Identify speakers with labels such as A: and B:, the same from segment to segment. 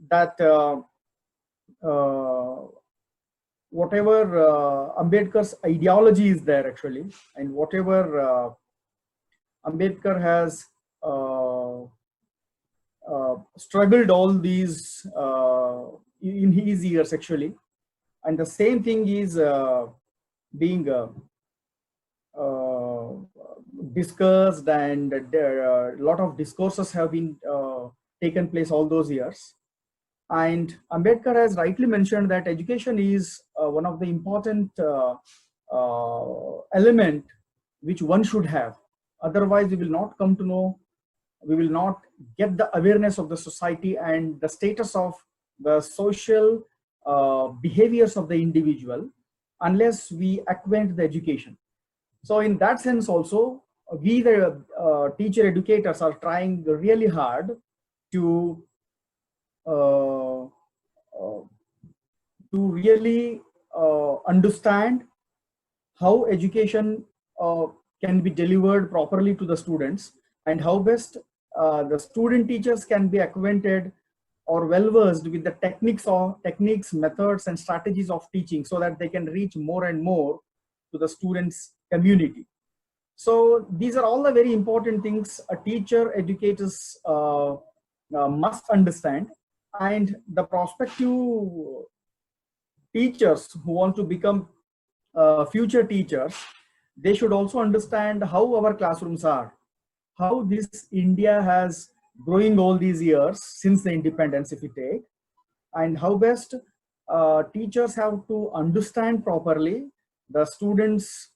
A: that whatever Ambedkar's ideology is there actually, and whatever Ambedkar has struggled all these in his years actually, and the same thing is being discussed, and a lot of discourses have been taken place all those years. And Ambedkar has rightly mentioned that education is one of the important element which one should have. Otherwise, we will not come to know, we will not get the awareness of the society and the status of the social behaviors of the individual unless we acquaint the education. So in that sense also, we the teacher educators are trying really hard to really understand how education can be delivered properly to the students, and how best the student teachers can be acquainted or well versed with the techniques, methods, and strategies of teaching, so that they can reach more and more to the students' community. So these are all the very important things a teacher educators must understand. And the prospective teachers who want to become future teachers, they should also understand how our classrooms are, how this India has growing all these years since the independence, if we take, and how best teachers have to understand properly the students'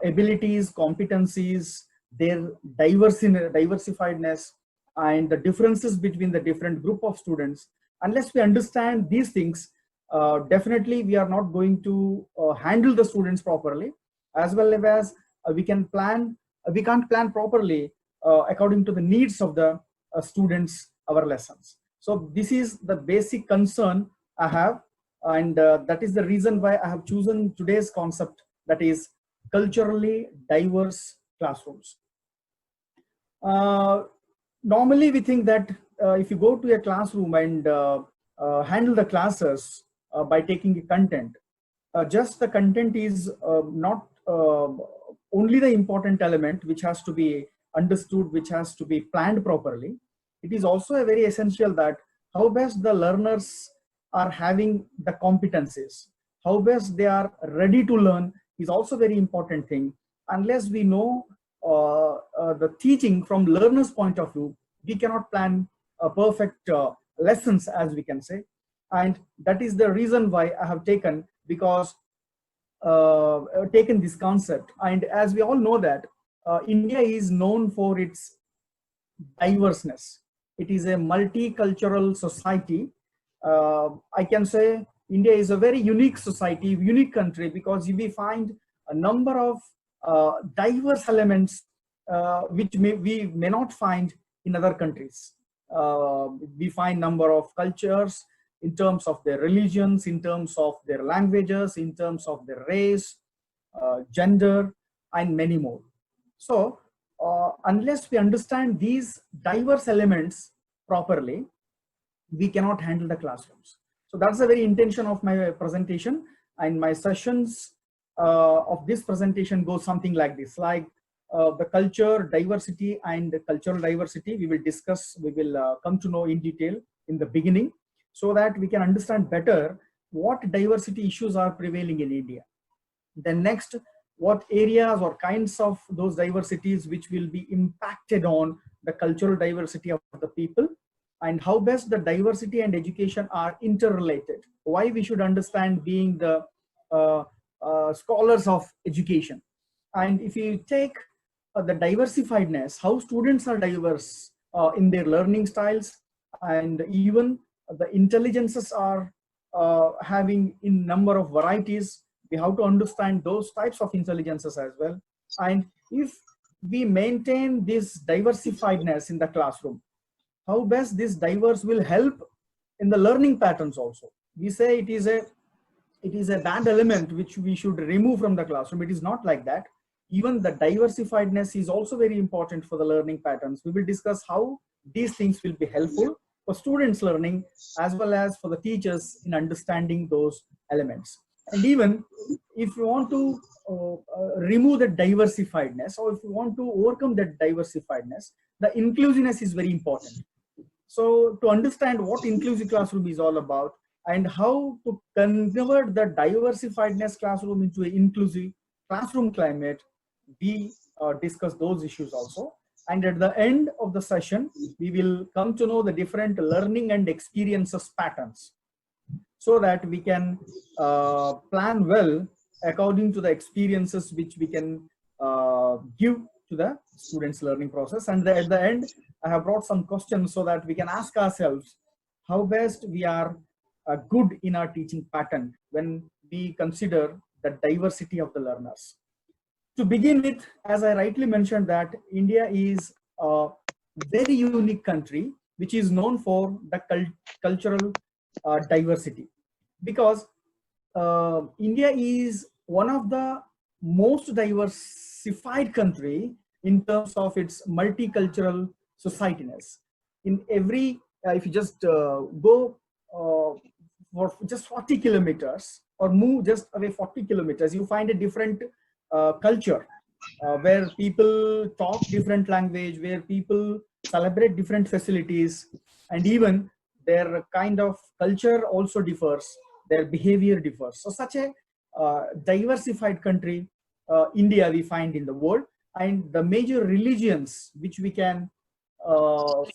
A: abilities, competencies, their diversifiedness, and the differences between the different group of students. Unless we understand these things, definitely we are not going to handle the students properly, as well as we can't plan properly according to the needs of the students, our lessons. So this is the basic concern I have, and that is the reason why I have chosen today's concept, that is culturally diverse classrooms. Normally we think that if you go to a classroom and handle the classes by taking a content, just the content is not only the important element which has to be understood, which has to be planned properly. It is also a very essential that how best the learners are having the competencies, how best they are ready to learn is also very important thing. Unless we know the teaching from learners' point of view, we cannot plan a perfect lessons, as we can say. And that is the reason why I have taken this concept. And as we all know that India is known for its diverseness. It is a multicultural society. I can say India is a very unique society, unique country, because we find a number of diverse elements which we may not find in other countries. We find number of cultures in terms of their religions, in terms of their languages, in terms of their race, gender, and many more. So unless we understand these diverse elements properly, we cannot handle the classrooms. So that's the very intention of my presentation, and my sessions of this presentation goes something like this, like the culture diversity and cultural diversity we will discuss, we will come to know in detail in the beginning, so that we can understand better what diversity issues are prevailing in India. Then next, what areas or kinds of those diversities which will be impacted on the cultural diversity of the people, and how best the diversity and education are interrelated. Why we should understand being the scholars of education. And if you take the diversifiedness, how students are diverse in their learning styles, and even the intelligences are having in number of varieties, we have to understand those types of intelligences as well. And if we maintain this diversifiedness in the classroom, how best this diverse will help in the learning patterns also. We say it is a bad element which we should remove from the classroom. It is not like that. Even the diversifiedness is also very important for the learning patterns. We will discuss how these things will be helpful for students learning as well as for the teachers in understanding those elements. And even if you want to remove the diversifiedness, or if you want to overcome that diversifiedness, the inclusiveness is very important. So to understand what inclusive classroom is all about and how to convert the diversifiedness classroom into an inclusive classroom climate, we discuss those issues also. And at the end of the session, we will come to know the different learning and experiences patterns, so that we can plan well according to the experiences which we can give to the students' learning process. And at the end, I have brought some questions so that we can ask ourselves how best we are good in our teaching pattern when we consider the diversity of the learners. To begin with, as I rightly mentioned, that India is a very unique country which is known for the cultural diversity, because India is one of the most diversified country in terms of its multicultural societiness. In every, if you just go for just 40 kilometers or move just away 40 kilometers, you find a different culture where people talk different language, where people celebrate different facilities, and even their kind of culture also differs, their behavior differs. So such a diversified country, India, we find in the world. And the major religions which we can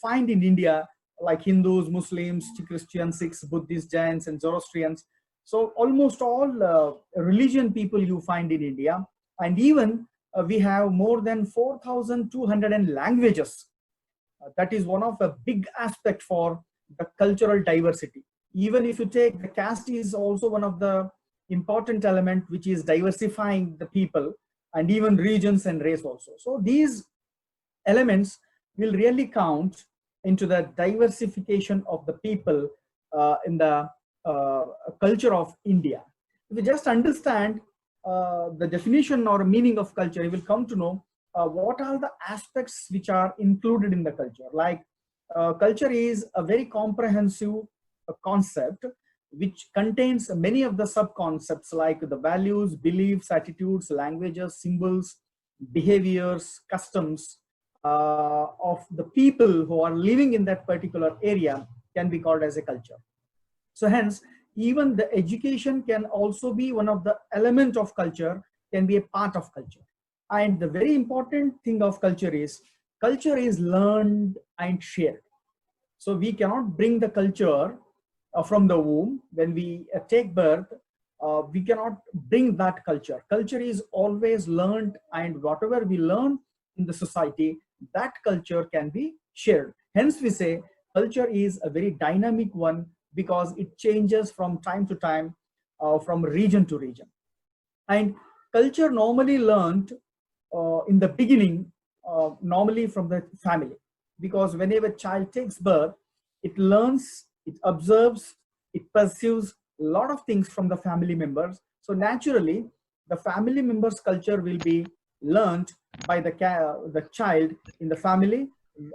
A: find in India, like Hindus, Muslims, Christians, Sikhs, Buddhists, Jains, and Zoroastrians. So almost all religion people you find in India. And even we have more than 4,200 languages. That is one of the big aspect for the cultural diversity. Even if you take the caste is also one of the important element which is diversifying the people, and even regions and race also. So these elements will really count into the diversification of the people in the culture of India. If you just understand the definition or meaning of culture, you will come to know what are the aspects which are included in the culture. Like culture is a very comprehensive concept which contains many of the sub-concepts like the values, beliefs, attitudes, languages, symbols, behaviors, customs of the people who are living in that particular area can be called as a culture. So hence, even the education can also be one of the element of culture, can be a part of culture. And the very important thing of culture is learned and shared. So we cannot bring the culture from the womb. When we take birth, we cannot bring that culture. Culture is always learned, and whatever we learn in the society, that culture can be shared. Hence we say culture is a very dynamic one, because it changes from time to time, from region to region. And culture normally learned in the beginning, normally from the family, because whenever a child takes birth, it learns, it observes, it pursues a lot of things from the family members. So naturally, the family members' culture will be learned by the child in the family,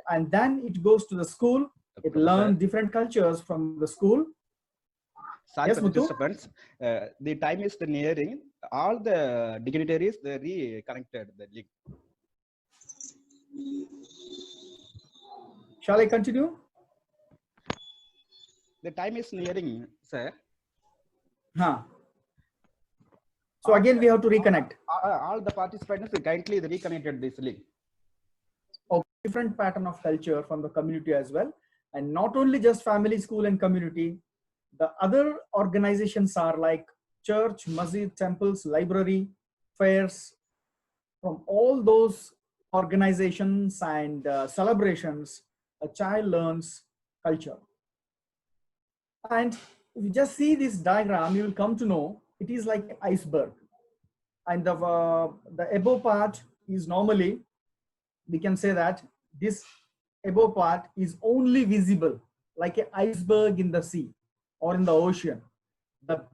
A: and then it goes to the school. It learns different cultures from the school.
B: Sorry,
A: yes,
B: for the disturbance. The time is nearing. All the dignitaries, they reconnected the link.
A: Shall I continue?
B: The time is nearing, sir.
A: So again, we have to reconnect.
B: All the participants kindly reconnected this link.
A: Different pattern of culture from the community as well. And not only just family, school, and community, the other organizations are like church, masjid, temples, library, fairs. From all those organizations and celebrations, a child learns culture. And if you just see this diagram, you will come to know it is like an iceberg. And the above part is normally, we can say that this above part is only visible like an iceberg in the sea or in the ocean. The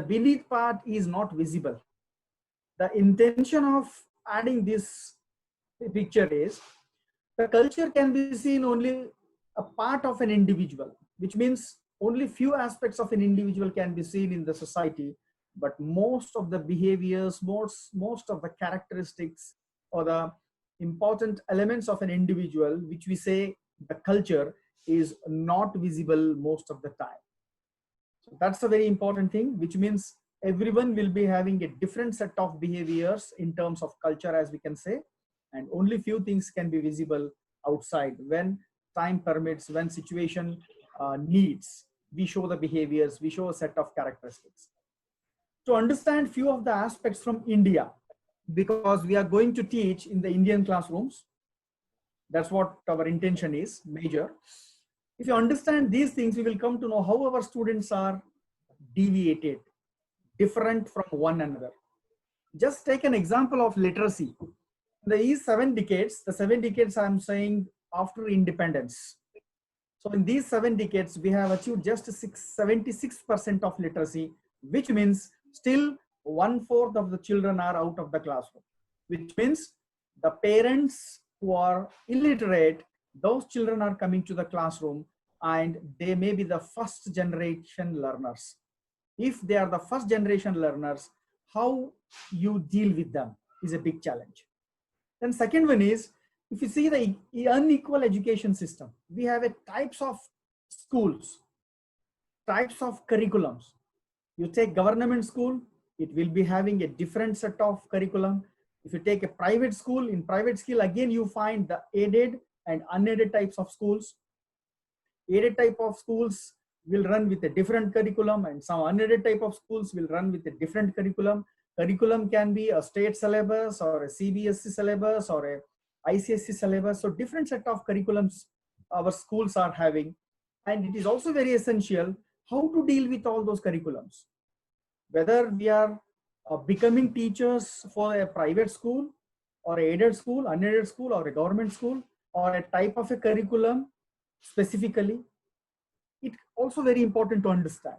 A: beneath part is not visible. The intention of adding this picture is the culture can be seen only a part of an individual, which means only few aspects of an individual can be seen in the society, but most of the behaviors, most of the characteristics or the important elements of an individual, which we say the culture, is not visible most of the time. So that's a very important thing, which means everyone will be having a different set of behaviors in terms of culture, as we can say, and only few things can be visible outside. When time permits, when situation needs, we show the behaviors, we show a set of characteristics. To understand few of the aspects from India, because we are going to teach in the Indian classrooms, that's what our intention is, major. If you understand these things, we will come to know how our students are deviated, different from one another. Just take an example of literacy. These 7 decades, the 7 decades I'm saying after independence. So in these 7 decades, we have achieved just 76% of literacy, which means still 1/4 of the children are out of the classroom, which means the parents who are illiterate, those children are coming to the classroom and they may be the first generation learners. If they are the first generation learners, how you deal with them is a big challenge. Then second one is, if you see the unequal education system, we have a types of schools, types of curriculums. You take government school, it will be having a different set of curriculum. If you take a private school, in private school, again, you find the aided and unaided types of schools. Aided type of schools will run with a different curriculum, and some unaided type of schools will run with a different curriculum. Curriculum can be a state syllabus or a CBSE syllabus or a ICSE syllabus. So different set of curriculums our schools are having. And it is also very essential how to deal with all those curriculums. Whether we are becoming teachers for a private school or aided school, unaided school, or a government school, or a type of a curriculum specifically, it's also very important to understand.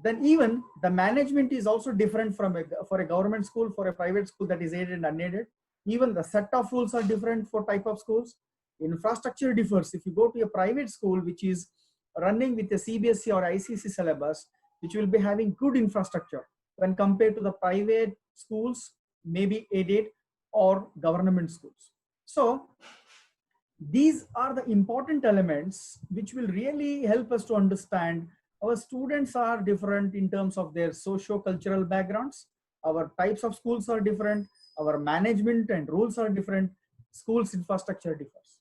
A: Then even the management is also different from for a government school, for a private school that is aided and unaided. Even the set of rules are different for type of schools. Infrastructure differs. If you go to a private school which is running with a CBSE or ICSE syllabus, which will be having good infrastructure when compared to the private schools, maybe aided or government schools. So these are the important elements which will really help us to understand our students are different in terms of their socio-cultural backgrounds. Our types of schools are different. Our management and rules are different. Schools infrastructure differs.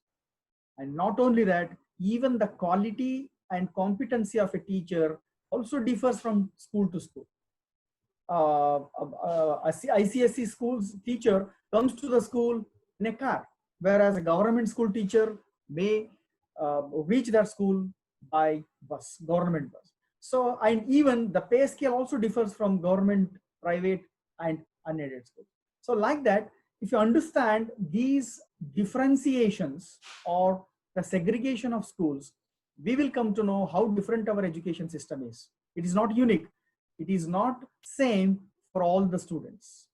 A: And not only that, even the quality and competency of a teacher also differs from school to school. A ICSE schools teacher comes to the school in a car, whereas a government school teacher may reach that school by bus, government bus. So, and even the pay scale also differs from government, private, and unaided schools. So like that, if you understand these differentiations or the segregation of schools, we will come to know how different our education system is. It is not unique. It is not same for all the students.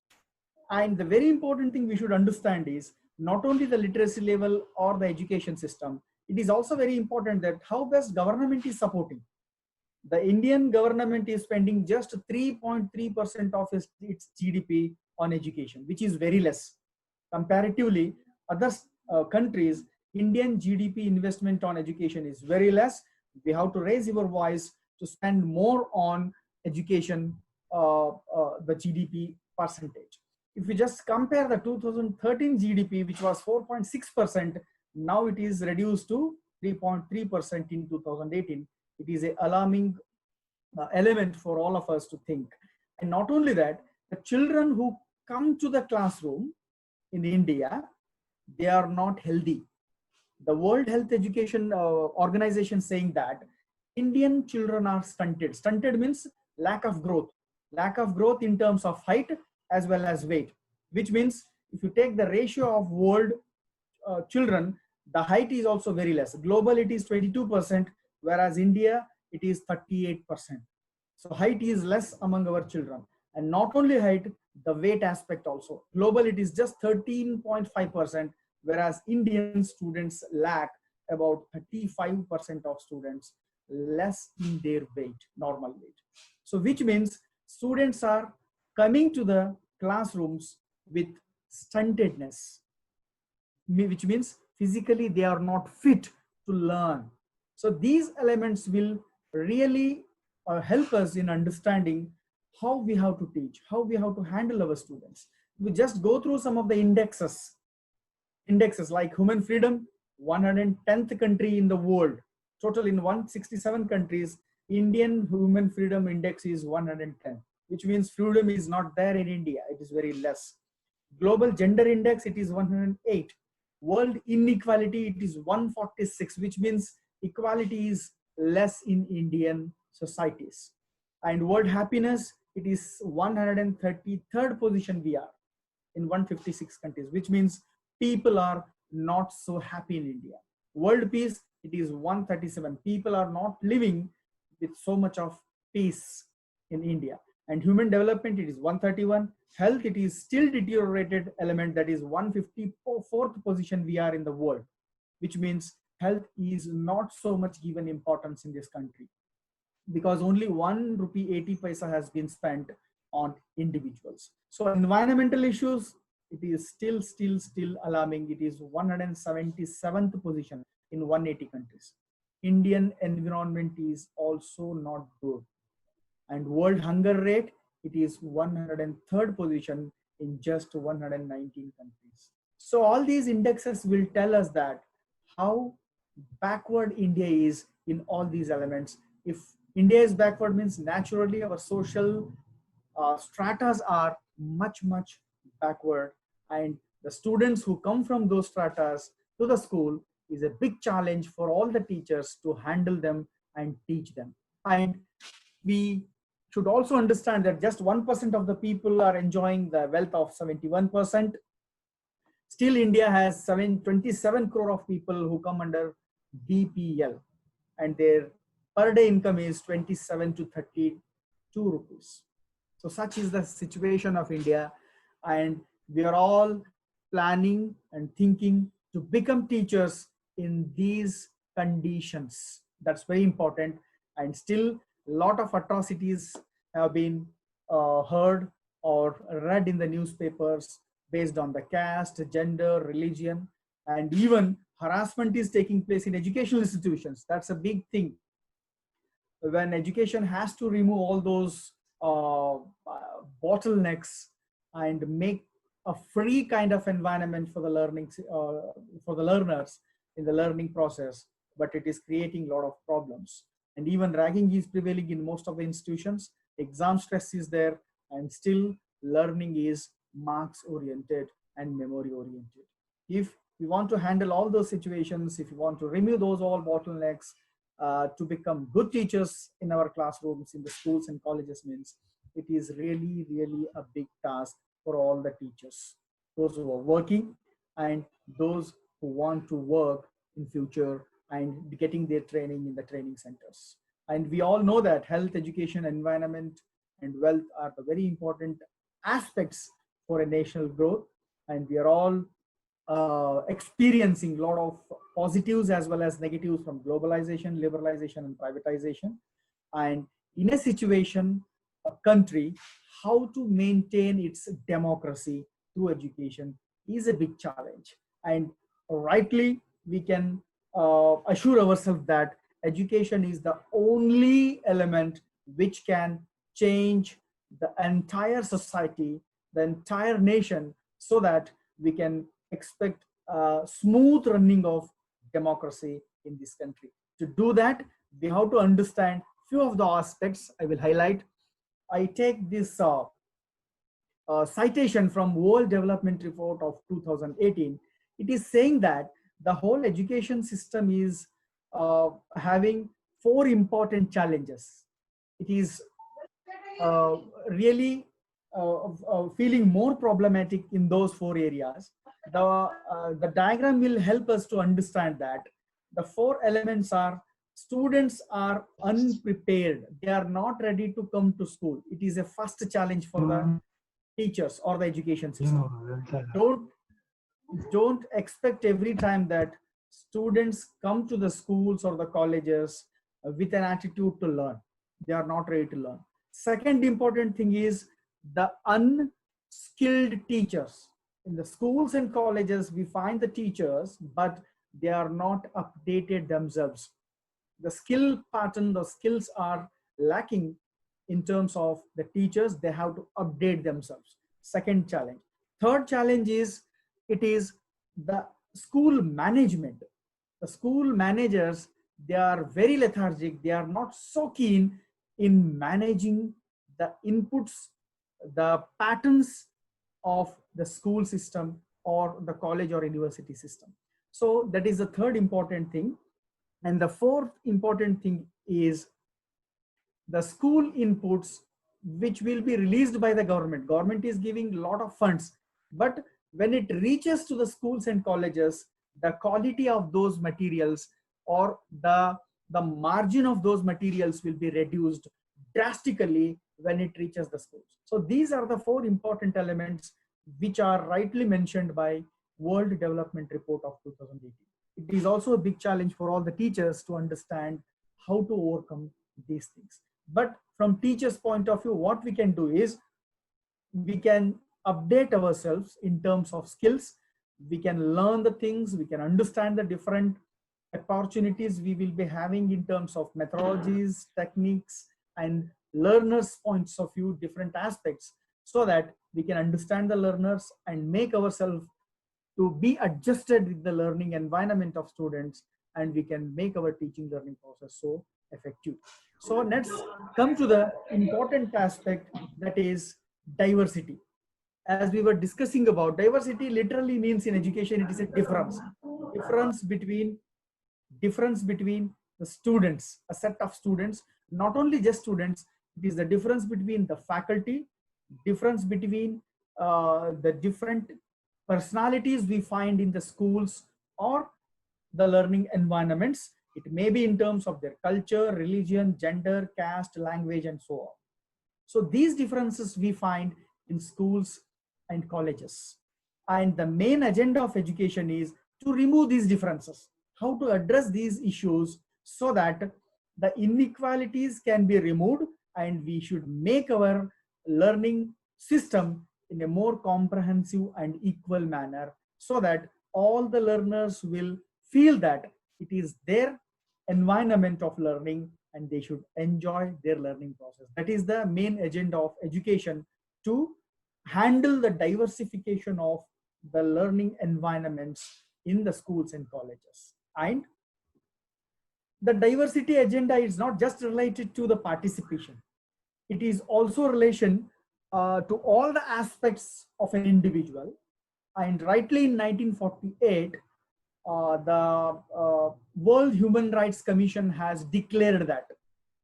A: And the very important thing we should understand is not only the literacy level or the education system, it is also very important that how best government is supporting. The Indian government is spending just 3.3% of its GDP on education, which is very less. Comparatively, other countries, Indian GDP investment on education is very less. We have to raise your voice to spend more on education, the GDP percentage. If we just compare the 2013 GDP, which was 4.6%, now it is reduced to 3.3% in 2018. It is an alarming element for all of us to think. And not only that, the children who come to the classroom in India, they are not healthy. The World Health Education Organization saying that Indian children are stunted. Stunted means lack of growth in terms of height as well as weight, which means if you take the ratio of world children, the height is also very less. Global, it is 22%, whereas India, it is 38%. So height is less among our children. And not only height, the weight aspect also. Global, it is just 13.5%, whereas Indian students lack about 35% of students less in their weight, normal weight. So which means students are coming to the classrooms with stuntedness, which means physically they are not fit to learn. So these elements will really help us in understanding how we have to teach, how we have to handle our students. We just go through some of the indexes like human freedom, 110th country in the world, total in 167 countries. Indian human freedom index is 110, which means freedom is not there in India, it is very less. Global gender index, it is 108. World inequality, it is 146, which means equality is less in Indian societies. And world happiness, it is 133rd position we are in 156 countries, which means people are not so happy in India. World peace, it is 137. People are not living with so much of peace in India. And human development, it is 131. Health, it is still deteriorated element, that is 154th position we are in the world, which means health is not so much given importance in this country, because only 1 rupee 80 paisa has been spent on individuals. So environmental issues, it is still alarming. It is 177th position in 180 countries. Indian environment is also not good. And world hunger rate, it is 103rd position in just 119 countries. So all these indexes will tell us that how backward India is in all these elements. If India is backward, means naturally our social stratas are much backward, and the students who come from those stratas to the school is a big challenge for all the teachers to handle them and teach them. And we should also understand that just 1% of the people are enjoying the wealth of 71%. Still, India has 27 crore of people who come under BPL, and their per day income is 27 to 32 rupees. So such is the situation of India, and we are all planning and thinking to become teachers in these conditions. That's very important. And still, a lot of atrocities have been heard or read in the newspapers based on the caste, gender, religion, and even harassment is taking place in educational institutions. That's a big thing. When education has to remove all those bottlenecks and make a free kind of environment for the learners in the learning process, but it is creating a lot of problems. And even ragging is prevailing in most of the institutions. Exam stress is there, and still learning is marks oriented and memory oriented. If we want to handle all those situations, if we want to remove those all bottlenecks to become good teachers in our classrooms, in the schools and colleges, means it is really a big task for all the teachers, those who are working and those who want to work in future and getting their training in the training centers. And we all know that health, education, environment, and wealth are the very important aspects for a national growth. And we are all experiencing a lot of positives as well as negatives from globalization, liberalization, and privatization. And in a situation, a country, how to maintain its democracy through education is a big challenge. And rightly, we can assure ourselves that education is the only element which can change the entire society, the entire nation, so that we can expect smooth running of democracy in this country. To do that, we have to understand few of the aspects I will highlight. I take this citation from World Development Report of 2018. It is saying that the whole education system is having 4 important challenges. It is really feeling more problematic in those 4 areas. The diagram will help us to understand that the 4 elements are: students are unprepared, they are not ready to come to school. It is a first challenge for the teachers or the education system. Don't expect every time that students come to the schools or the colleges with an attitude to learn. They are not ready to learn. Second important thing is the unskilled teachers. In the schools and colleges, we find the teachers, but they are not updated themselves. The skill pattern, the skills are lacking in terms of the teachers. They have to update themselves. Second challenge. Third challenge is, it is the school management. The school managers, they are very lethargic. They are not so keen in managing the inputs, the patterns of the school system or the college or university system. So that is the third important thing. And the fourth important thing is the school inputs, which will be released by the government. Government is giving a lot of funds, but when it reaches to the schools and colleges, the quality of those materials or the margin of those materials will be reduced drastically when it reaches the schools. So these are the four important elements which are rightly mentioned by World Development Report of 2018. It is also a big challenge for all the teachers to understand how to overcome these things. But from teachers' point of view, what we can do is we can update ourselves in terms of skills. We can learn the things, we can understand the different opportunities we will be having in terms of methodologies, techniques, and learners' points of view, different aspects, so that we can understand the learners and make ourselves to be adjusted with the learning environment of students, and we can make our teaching learning process so effective. So let's come to the important aspect, that is diversity. As we were discussing about, diversity literally means in education, it is a difference between the students, a set of students, not only just students. It is the difference between the faculty, difference between the different personalities we find in the schools or the learning environments. It may be in terms of their culture, religion, gender, caste, language, and so on. So these differences we find in schools and colleges. And the main agenda of education is to remove these differences, how to address these issues so that the inequalities can be removed, and we should make our learning system in a more comprehensive and equal manner, so that all the learners will feel that it is their environment of learning and they should enjoy their learning process. That is the main agenda of education, to handle the diversification of the learning environments in the schools and colleges. And the diversity agenda is not just related to the participation. It is also relation to all the aspects of an individual. And rightly in 1948, the World Human Rights Commission has declared that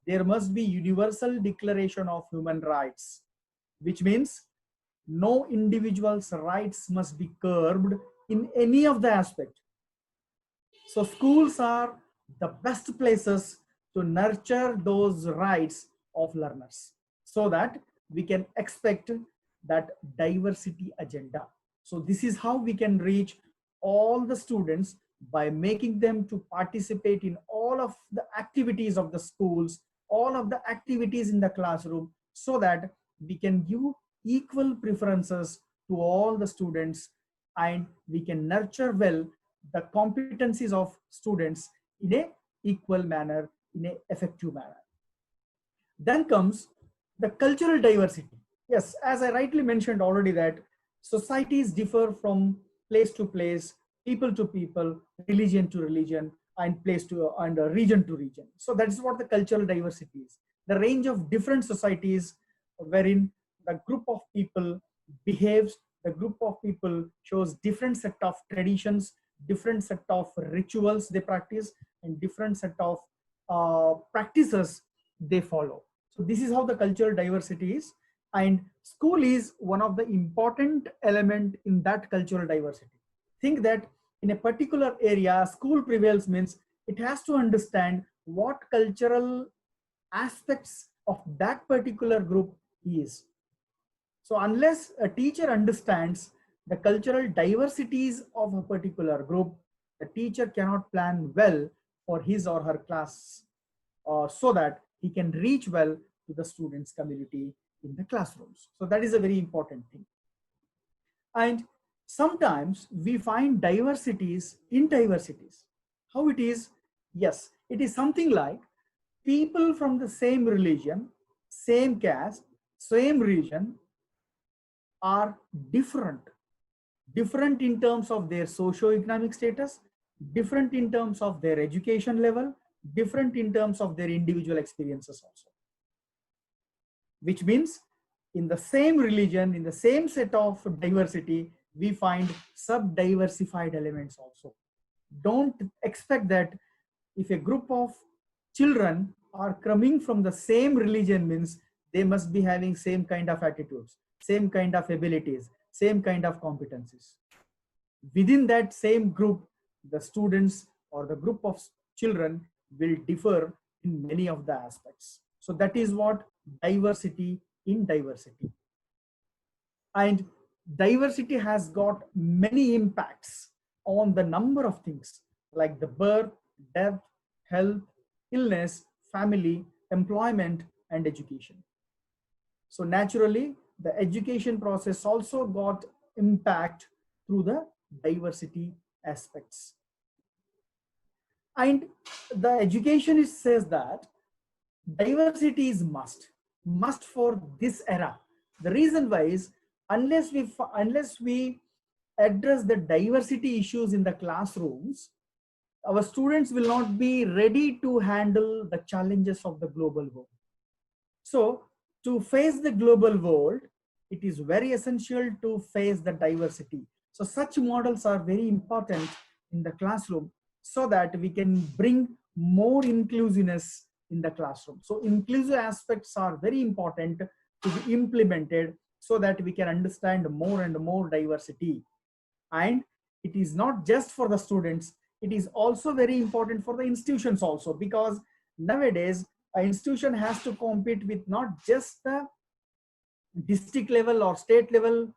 A: there must be universal declaration of human rights, which means no individual's rights must be curbed in any of the aspect. So schools are the best places to nurture those rights of learners, so that we can expect that diversity agenda. So this is how we can reach all the students, by making them to participate in all of the activities of the schools, all of the activities in the classroom, so that we can give equal preferences to all the students, and we can nurture well the competencies of students in a equal manner, in a effective manner. Then comes the cultural diversity. Yes, as I rightly mentioned already, that societies differ from place to place, people to people, religion to religion, and place to and region to region. So that is what the cultural diversity is. The range of different societies wherein the group of people behaves, the group of people shows different set of traditions, different set of rituals they practice, and different set of practices they follow. So this is how the cultural diversity is, and school is one of the important element in that cultural diversity. Think that in a particular area, school prevails means it has to understand what cultural aspects of that particular group is. So unless a teacher understands the cultural diversities of a particular group, the teacher cannot plan well for his or her class so that he can reach well to the students community in the classrooms. So that is a very important thing. And sometimes we find diversities in diversities. How it is? Yes, it is something like people from the same religion, same caste, same region are different. Different in terms of their socio-economic status, different in terms of their education level, different in terms of their individual experiences also. Which means in the same religion, in the same set of diversity, we find sub-diversified elements also. Don't expect that if a group of children are coming from the same religion means they must be having same kind of attitudes, same kind of abilities, same kind of competencies. Within that same group, the students or the group of children will differ in many of the aspects. So that is what diversity in diversity. And diversity has got many impacts on the number of things like the birth, death, health, illness, family, employment, and education. So naturally, the education process also got impact through the diversity aspects. And the education says that diversity is must for this era. The reason why is unless we address the diversity issues in the classrooms, our students will not be ready to handle the challenges of the global world. So to face the global world, it is very essential to face the diversity. So such models are very important in the classroom so that we can bring more inclusiveness in the classroom. So inclusive aspects are very important to be implemented so that we can understand more and more diversity. And it is not just for the students, it is also very important for the institutions also, because nowadays an institution has to compete with not just the district level or state level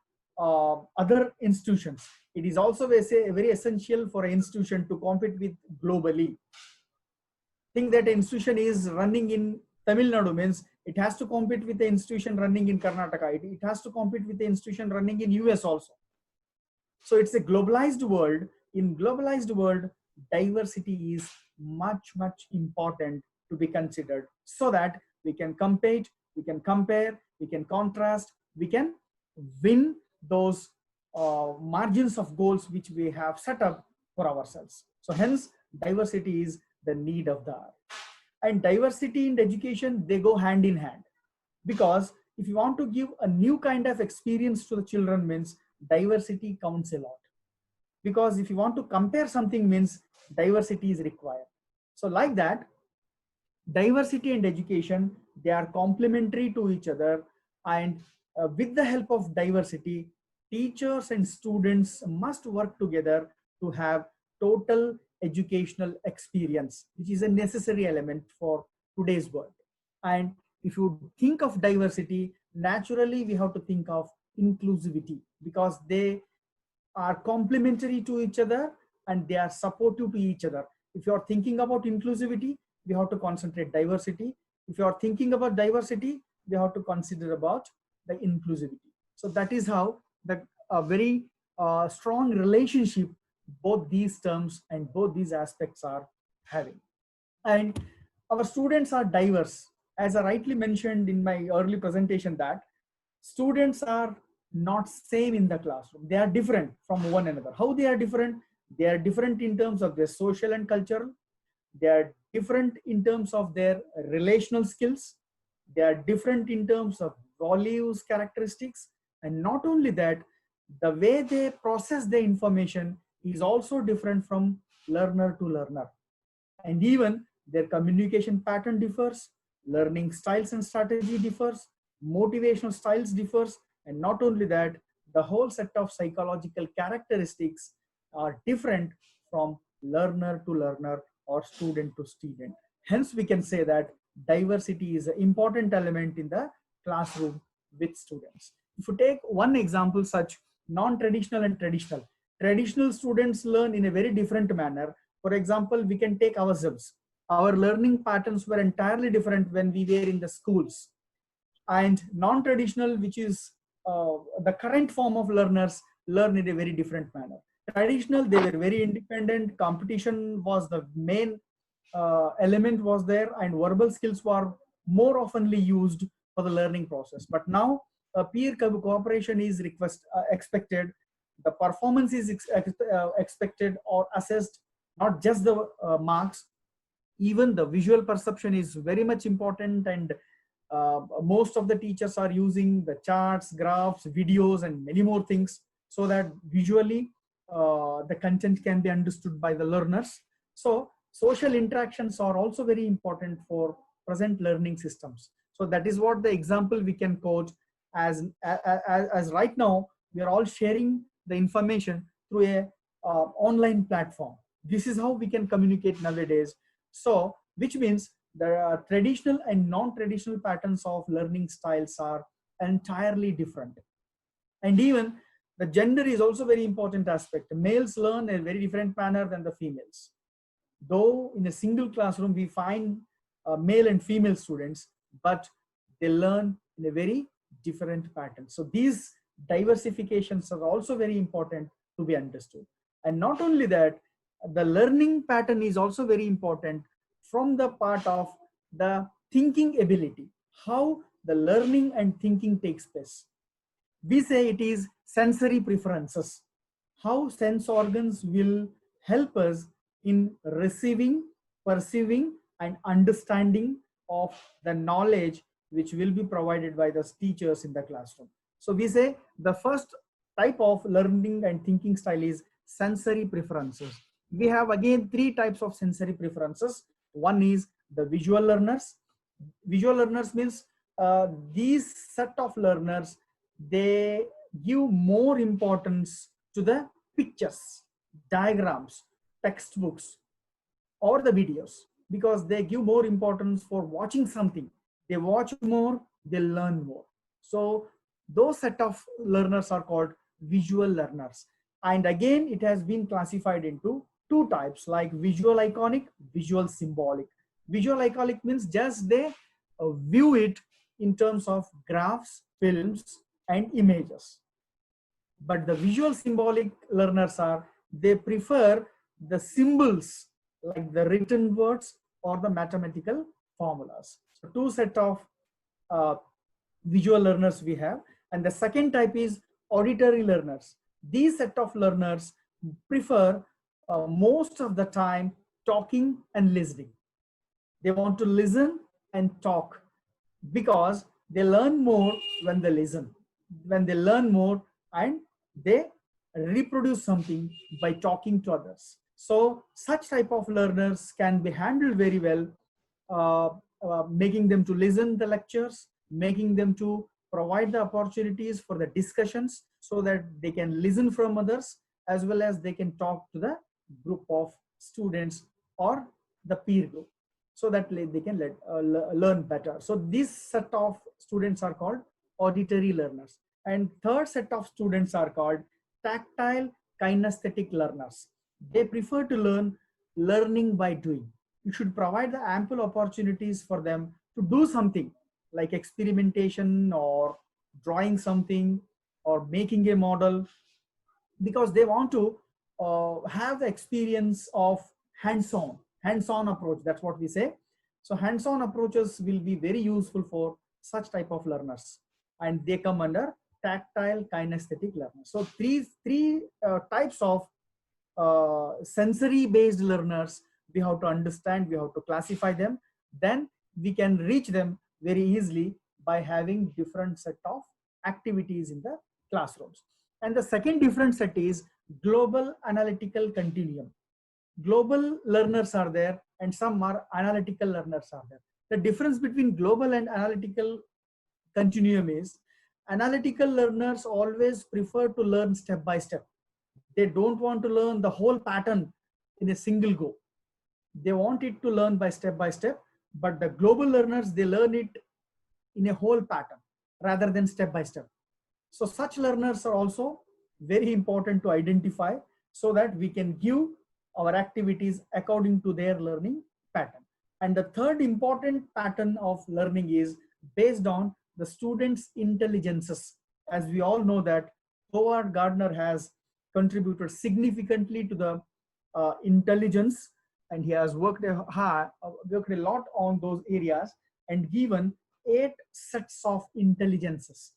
A: other institutions. It is also very essential for an institution to compete with globally. Think that an institution is running in Tamil Nadu means it has to compete with the institution running in Karnataka. It has to compete with the institution running in US also. So it's a globalized world. In globalized world, diversity is much important to be considered so that we can compete, we can compare, we can contrast, we can win those margins of goals which we have set up for ourselves. So hence diversity is the need of the hour. And diversity in education, they go hand in hand, because if you want to give a new kind of experience to the children means diversity counts a lot, because if you want to compare something means diversity is required. So like that, diversity and education, they are complementary to each other, and with the help of diversity, teachers and students must work together to have total educational experience, which is a necessary element for today's world. And if you think of diversity, naturally we have to think of inclusivity, because they are complementary to each other and they are supportive to each other. If you are thinking about inclusivity, we have to concentrate diversity. If you are thinking about diversity, we have to consider about the inclusivity. So that is how the very strong relationship both these terms and both these aspects are having. And our students are diverse. As I rightly mentioned in my early presentation, that students are not same in the classroom. They are different from one another. How they are different? They are different in terms of their social and cultural. They are different in terms of their relational skills. They are different in terms of values, characteristics. And not only that, the way they process the information is also different from learner to learner. And even their communication pattern differs, learning styles and strategy differs, motivational styles differs, and not only that, the whole set of psychological characteristics are different from learner to learner or student to student. Hence, we can say that diversity is an important element in the classroom with students. If you take one example such non-traditional and traditional, Traditional students learn in a very different manner. For example, we can take ourselves. Our learning patterns were entirely different when we were in the schools. And non-traditional, which is the current form of learners, learn in a very different manner. Traditional, they were very independent. Competition was the main element was there, and verbal skills were more oftenly used for the learning process. But now peer cooperation is expected. The performance is expected or assessed, not just the marks. Even the visual perception is very much important, and most of the teachers are using the charts, graphs, videos, and many more things, so that visually the content can be understood by the learners. So social interactions are also very important for present learning systems. So that is what the example we can quote as right now we are all sharing the information through a online platform. This is how we can communicate nowadays. So which means the traditional and non-traditional patterns of learning styles are entirely different. And even the gender is also very important aspect. Males learn in a very different manner than the females. Though in a single classroom we find male and female students, but they learn in a very different pattern. So these diversifications are also very important to be understood. And not only that, the learning pattern is also very important from the part of the thinking ability, how the learning and thinking takes place. We say it is sensory preferences, how sense organs will help us in receiving, perceiving, and understanding of the knowledge which will be provided by the teachers in the classroom. So we say the first type of learning and thinking style is sensory preferences. We have again three types of sensory preferences. One is the visual learners. Visual learners means these set of learners, they give more importance to the pictures, diagrams, textbooks, or the videos, because they give more importance for watching something. They watch more, they learn more. So those set of learners are called visual learners. And again, it has been classified into two types, like visual iconic, visual symbolic. Visual iconic means just they view it in terms of graphs, films, and images. But the visual symbolic learners are, they prefer the symbols like the written words or the mathematical formulas. So two set of visual learners we have. And the second type is auditory learners. These set of learners prefer most of the time talking and listening. They want to listen and talk because they learn more when they listen. When they learn more and they reproduce something by talking to others. So such type of learners can be handled very well, making them to listen the lectures, making them to provide the opportunities for the discussions so that they can listen from others, as well as they can talk to the group of students or the peer group, so that they can learn better. So this set of students are called auditory learners. And third set of students are called tactile kinesthetic learners. They prefer to learning by doing. You should provide the ample opportunities for them to do something like experimentation or drawing something or making a model, because they want to have the experience of hands-on approach. That's what we say. So hands-on approaches will be very useful for such type of learners, and they come under tactile kinesthetic learners. So three types of sensory based learners we have to understand, we have to classify them, then we can reach them very easily by having different set of activities in the classrooms. And the second different set is global analytical continuum. Global learners are there and some are analytical learners are there. The difference between global and analytical continuum is analytical learners always prefer to learn step by step. They don't want to learn the whole pattern in a single go. They want it to learn by step, but the global learners, they learn it in a whole pattern rather than step by step. So such learners are also very important to identify, so that we can give our activities according to their learning pattern. And the third important pattern of learning is based on the students' intelligences. As we all know that Howard Gardner has contributed significantly to the intelligence, and he has worked a lot on those areas and given 8 sets of intelligences.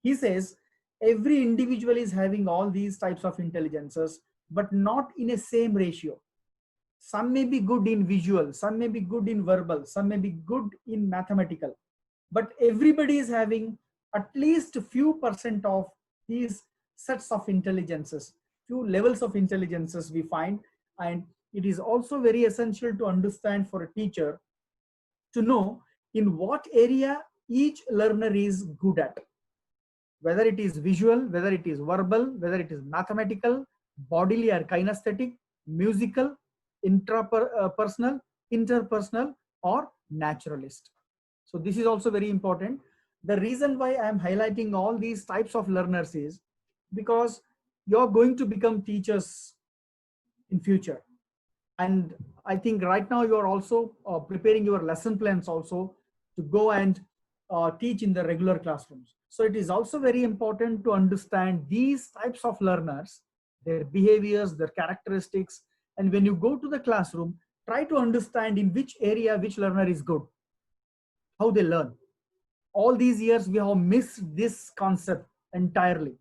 A: He says every individual is having all these types of intelligences, but not in a same ratio. Some may be good in visual, some may be good in verbal, some may be good in mathematical, but everybody is having at least a few % of these sets of intelligences, few levels of intelligences we find. And it is also very essential to understand for a teacher to know in what area each learner is good at, whether it is visual, whether it is verbal, whether it is mathematical, bodily or kinesthetic, musical, intrapersonal, interpersonal, or naturalist. So this is also very important. The reason why I am highlighting all these types of learners is because you're going to become teachers in future. And I think right now you're also preparing your lesson plans also to go and teach in the regular classrooms. So it is also very important to understand these types of learners, their behaviors, their characteristics. And when you go to the classroom, try to understand in which area which learner is good, how they learn. All these years we have missed this concept entirely.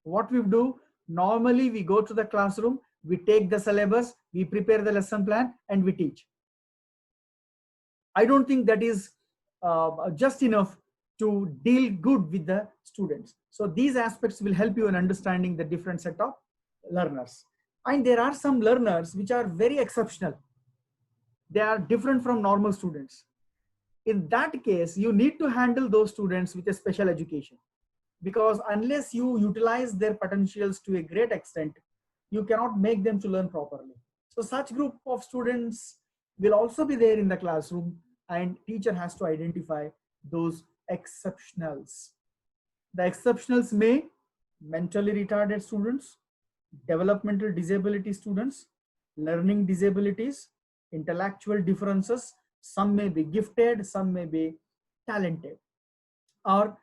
A: What we do, normally we go to the classroom, we take the syllabus, we prepare the lesson plan, and we teach. I don't think that is just enough to deal good with the students. So these aspects will help you in understanding the different set of learners. And there are some learners which are very exceptional. They are different from normal students. In that case, you need to handle those students with a special education, because unless you utilize their potentials to a great extent, you cannot make them to learn properly. So such group of students will also be there in the classroom, and teacher has to identify those exceptionals. The exceptionals may mentally retarded students, developmental disability students, learning disabilities, intellectual differences. Some may be gifted, some may be talented, or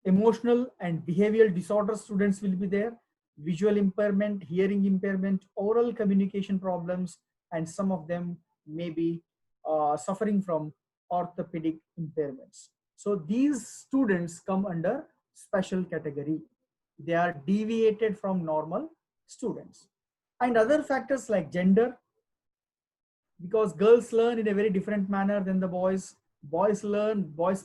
A: emotional and behavioral disorder students will be there, visual impairment, hearing impairment, oral communication problems, and some of them may be suffering from orthopedic impairments. So these students come under special category. They are deviated from normal students. And other factors like gender, because girls learn in a very different manner than the boys. Boys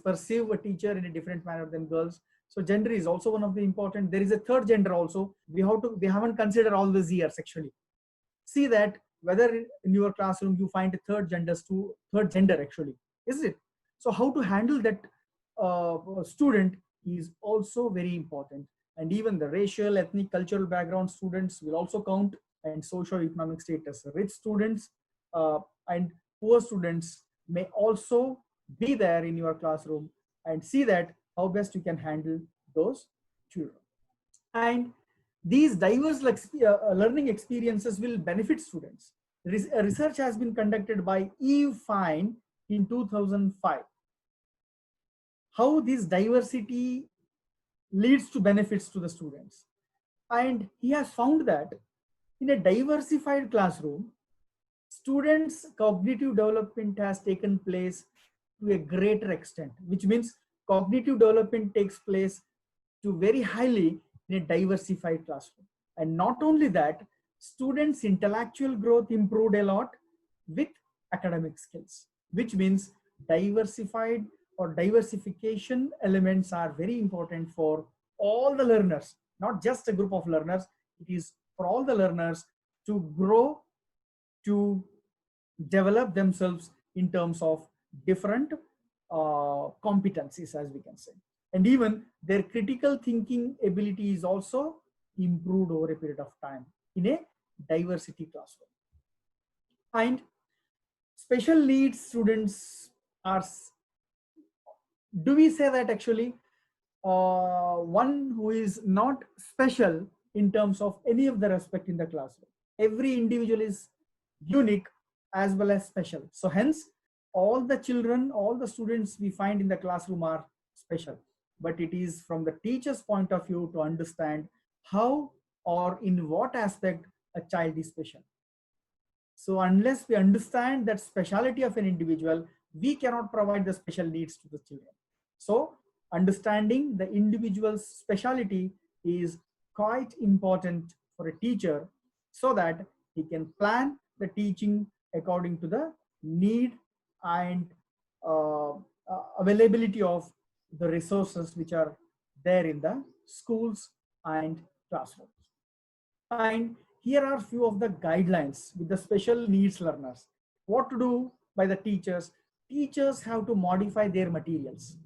A: perceive a teacher in a different manner than girls. So gender is also one of the important. There is a third gender also. We haven't considered all these years actually. See that whether in your classroom you find a third gender actually, is it? So how to handle that student is also very important. And even the racial, ethnic, cultural background students will also count, and socio-economic status. Rich students and poor students may also be there in your classroom, and see that how best you can handle those children. And these diverse learning experiences will benefit students. Research has been conducted by Eve Fine in 2005. How this diversity leads to benefits to the students. And he has found that in a diversified classroom, students' cognitive development has taken place to a greater extent, which means cognitive development takes place to very highly in a diversified classroom. And not only that, students' intellectual growth improved a lot with academic skills, which means diversified or diversification elements are very important for all the learners, not just a group of learners. It is for all the learners to grow, to develop themselves in terms of different competencies, as we can say. And even their critical thinking ability is also improved over a period of time in a diversity classroom. And special needs students are, do we say that actually one who is not special in terms of any of the respect in the classroom? every individual is unique as well as special. So hence, all the children, all the students we find in the classroom are special. But it is from the teacher's point of view to understand how or in what aspect a child is special. So unless we understand that speciality of an individual, we cannot provide the special needs to the children. So understanding the individual's speciality is quite important for a teacher so that he can plan the teaching according to the need and availability of the resources which are there in the schools and classrooms. And here are few of the guidelines with the special needs learners. What to do by the teachers? Teachers have to modify their materials.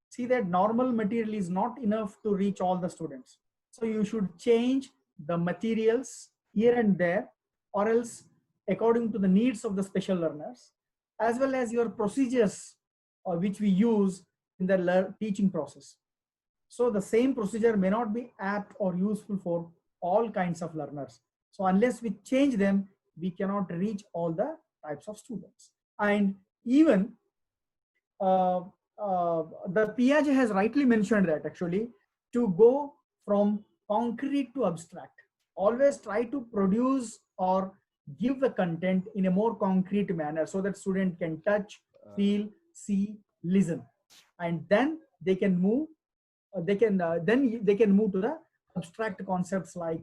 A: See that normal material is not enough to reach all the students. So you should change the materials here and there, or else according to the needs of the special learners, as well as your procedures which we use in the teaching process. So the same procedure may not be apt or useful for all kinds of learners. So unless we change them, we cannot reach all the types of students. And even the Piaget has rightly mentioned that actually to go from concrete to abstract, always try to produce or give the content in a more concrete manner so that student can touch, feel, see, listen, and then they can move. Then they can move to the abstract concepts like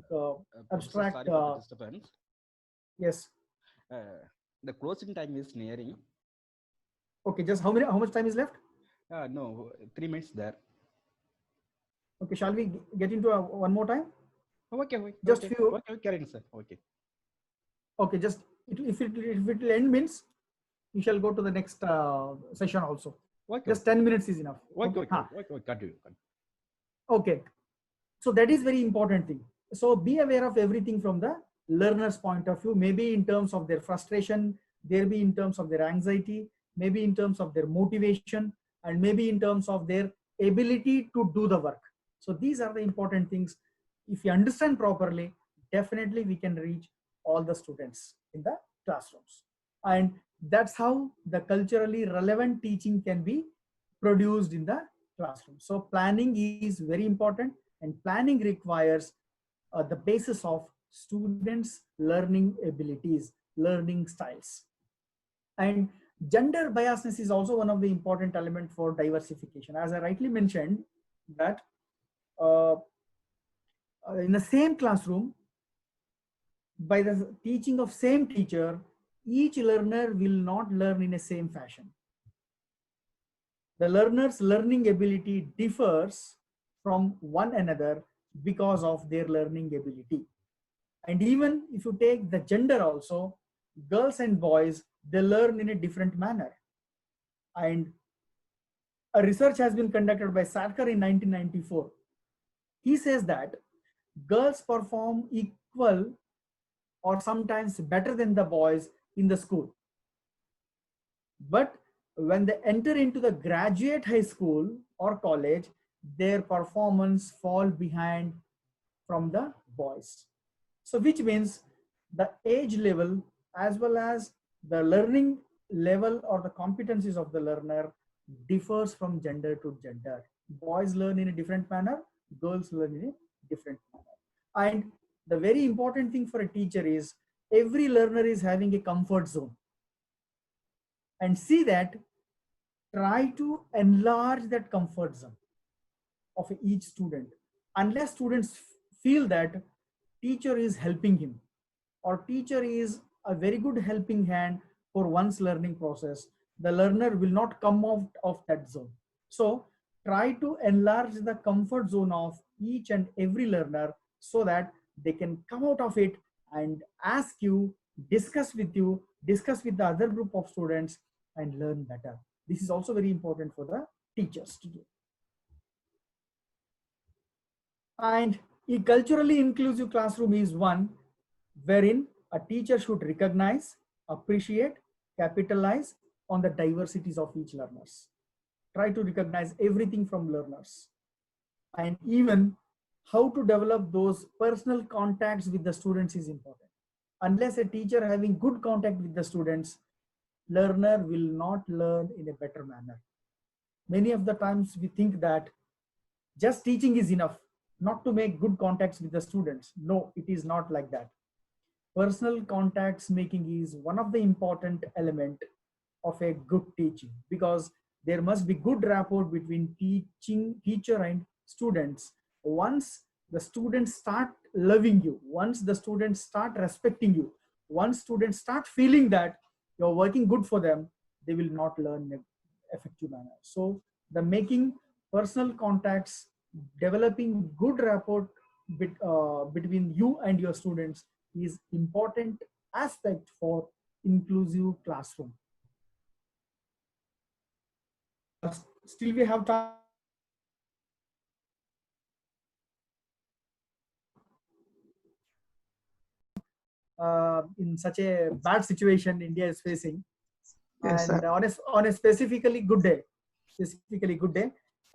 A: abstract.
B: Sorry for the disturbance.
A: Yes.
B: The closing time is nearing.
A: Okay, just how much time is left?
B: No, 3 minutes there.
A: Okay, shall we get into one more time?
B: Okay,
A: just
B: okay,
A: few.
B: Okay, carry on, sir. Okay.
A: Okay, just if it will end means you shall go to the next session also.
B: Okay.
A: Just 10 minutes is enough.
B: Okay. Continue.
A: Okay, so that is very important thing. So be aware of everything from the learner's point of view, maybe in terms of their frustration, there be in terms of their anxiety, maybe in terms of their motivation, and maybe in terms of their ability to do the work. So these are the important things. If you understand properly, definitely we can reach all the students in the classrooms. And that's how the culturally relevant teaching can be produced in the classroom. So planning is very important, and planning requires the basis of students' learning abilities, learning styles. And gender biasness is also one of the important elements for diversification. As I rightly mentioned, that in the same classroom, by the teaching of same teacher, each learner will not learn in the same fashion. The learner's learning ability differs from one another because of their learning ability. And even if you take the gender also, girls and boys, they learn in a different manner. And a research has been conducted by Sarkar in 1994. He says that girls perform equal or sometimes better than the boys in the school. But when they enter into the graduate high school or college, their performance fall behind from the boys. So which means the age level as well as the learning level or the competencies of the learner differs from gender to gender. Boys learn in a different manner, girls learn in a different manner. And the very important thing for a teacher is every learner is having a comfort zone. And see that, try to enlarge that comfort zone of each student. Unless students feel that teacher is helping him or teacher is a very good helping hand for one's learning process, the learner will not come out of that zone. So try to enlarge the comfort zone of each and every learner so that they can come out of it and ask you, discuss with you, discuss with the other group of students and learn better. This is also very important for the teachers to do. And a culturally inclusive classroom is one wherein a teacher should recognize, appreciate, capitalize on the diversities of each learners. Try to recognize everything from learners. And even how to develop those personal contacts with the students is important. unless a teacher having good contact with the students, learner will not learn in a better manner. Many of the times we think that just teaching is enough, not to make good contacts with the students. No, it is not like that. Personal contacts making is one of the important element of a good teaching, because there must be good rapport between teacher and students. Once the students start loving you, once the students start respecting you, once students start feeling that you're working good for them, they will not learn in an effective manner. So the making personal contacts, developing good rapport between you and your students is important aspect for inclusive classroom. Still we have time. In such a bad situation India is facing,
C: Yes,
A: and
C: sir.
A: on a specifically good day,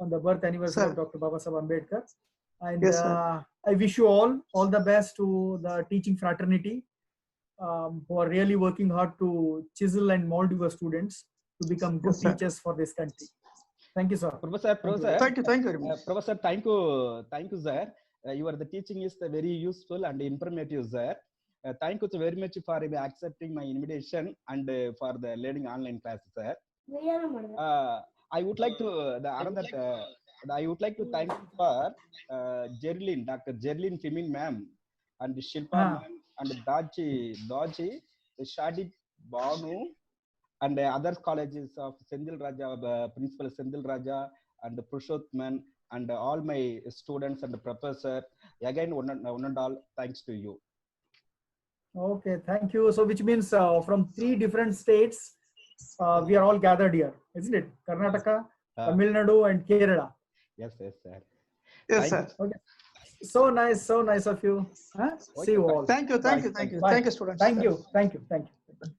A: on the birth anniversary
C: Sir.
A: of Dr. Babasaheb Ambedkar. And
C: Yes, sir.
A: I wish you all the best to the teaching fraternity, who are really working hard to chisel and mold your students to become good
C: Yes, sir.
A: teachers for this country. Thank you, sir.
B: Professor,
C: Thank you very much.
B: Professor, thank you, sir. Your the teaching is very useful and informative, sir. Thank you very much for accepting my invitation and for the learning online classes, sir. I would like to I would like to thank for Jerlin, Dr. Jerlin Fimin ma'am, and Shilpa ma'am, and Daji, Shadi Banu, and other colleges of Sendil Raja, Principal Sendil Raja, and Purushotman, and all my students and professor. Again, one and all, thanks to you.
A: Okay, thank you. So which means from 3 different states, we are all gathered here, isn't it? Karnataka, Tamil Nadu, and Kerala.
B: Yes, sir.
C: Yes, sir.
A: Okay. So nice of you. Huh? See you all.
C: Thank you,
A: Bye.
C: students.
A: Thank you.